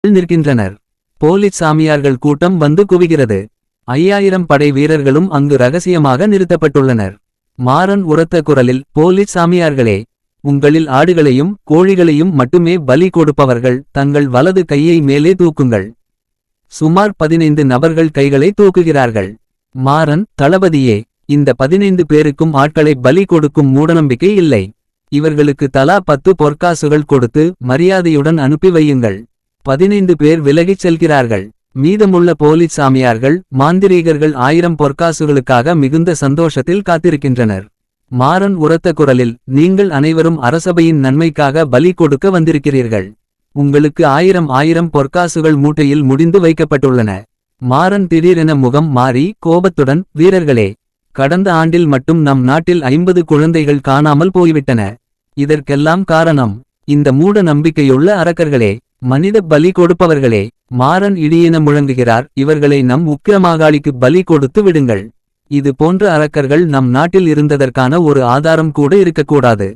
நிற்கின்றனர். போலிச் சாமியார்கள் கூட்டம் வந்து குவிகிறது. 5000 படை வீரர்களும் அங்கு ரகசியமாக நிறுத்தப்பட்டுள்ளனர். மாறன் உரத்த குரலில், போலிச் சாமியார்களே, உங்களில் ஆடுகளையும் கோழிகளையும் மட்டுமே பலி கொடுப்பவர்கள் தங்கள் வலது கையை மேலே தூக்குங்கள். சுமார் 15 நபர்கள் கைகளை தூக்குகிறார்கள். மாறன், தளபதியே, இந்த 15 பேருக்கும் ஆட்களை பலி கொடுக்கும் மூடநம்பிக்கை இல்லை. இவர்களுக்கு தலா 10 பொற்காசுகள் கொடுத்து மரியாதையுடன் அனுப்பி வையுங்கள். 15 பேர் விலகிச் செல்கிறார்கள். மீதமுள்ள போலிச் சாமியார்கள் மாந்திரீகர்கள் 1000 பொற்காசுகளுக்காக மிகுந்த சந்தோஷத்தில் காத்திருக்கின்றனர். மாறன் உரத்த குரலில், நீங்கள் அனைவரும் அரசபையின் நன்மைக்காக பலி கொடுக்க வந்திருக்கிறீர்கள். உங்களுக்கு 1000 பொற்காசுகள் மூட்டையில் முடிந்து வைக்கப்பட்டுள்ளன. மாறன் திடீரென முகம் மாறி கோபத்துடன், வீரர்களே, கடந்த ஆண்டில் மட்டும் நம் நாட்டில் 50 குழந்தைகள் காணாமல் போய்விட்டன. இதற்கெல்லாம் காரணம் இந்த மூட நம்பிக்கையுள்ள அரக்கர்களே, மனித பலி கொடுப்பவர்களே. மாறன் இடியென முழங்குகிறார், இவர்களை நம் உக்கிரமாகாளிக்கு பலி கொடுத்து விடுங்கள். இது போன்ற அரக்கர்கள் நம் நாட்டில் இருந்ததற்கான ஒரு ஆதாரம் கூட இருக்கக்கூடாது.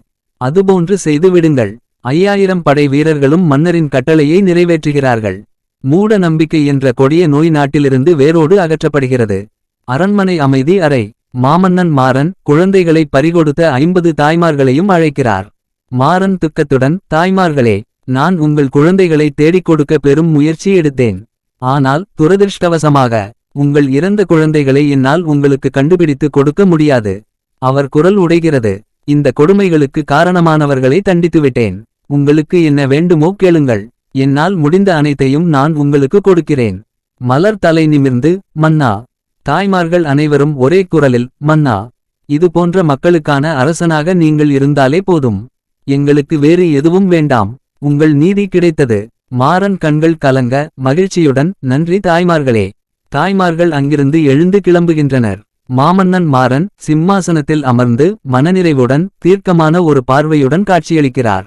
அதுபோன்று செய்து விடுங்கள். 5000 படை வீரர்களும் மன்னரின் கட்டளையை நிறைவேற்றுகிறார்கள். மூட நம்பிக்கை என்ற கொடிய நோய் நாட்டிலிருந்து வேரோடு அகற்றப்படுகிறது. அரண்மனை அமைதி அறை. மாமன்னன் மாறன் குழந்தைகளை பறிகொடுத்த 50 தாய்மார்களையும் அழைக்கிறார். மாறன் துக்கத்துடன், தாய்மார்களே, நான் உங்கள் குழந்தைகளை தேடிக் கொடுக்க பெரும் முயற்சி எடுத்தேன். ஆனால் துரதிர்ஷ்டவசமாக உங்கள் இறந்த குழந்தைகளை என்னால் உங்களுக்கு கண்டுபிடித்து கொடுக்க முடியாது. அவர் குரல் உடைகிறது. இந்த கொடுமைகளுக்கு காரணமானவர்களை தண்டித்துவிட்டேன். உங்களுக்கு என்ன வேண்டுமோ கேளுங்கள். என்னால் முடிந்த அனைத்தையும் நான் உங்களுக்கு கொடுக்கிறேன். மலர் தலை நிமிர்ந்து, மன்னா. தாய்மார்கள் அனைவரும் ஒரே குரலில், மன்னா. இது போன்ற மக்களுக்கான அரசனாக நீங்கள் இருந்தாலே போதும். எங்களுக்கு வேறு எதுவும் வேண்டாம். உங்கள் நீதி கிடைத்தது. மாறன் கண்கள் கலங்க மகிழ்ச்சியுடன், நன்றி தாய்மார்களே. தாய்மார்கள் அங்கிருந்து எழுந்து கிளம்புகின்றனர். மாமன்னன் மாறன் சிம்மாசனத்தில் அமர்ந்து மனநிறைவுடன் தீர்க்கமான ஒரு பார்வையுடன் காட்சியளிக்கிறார்.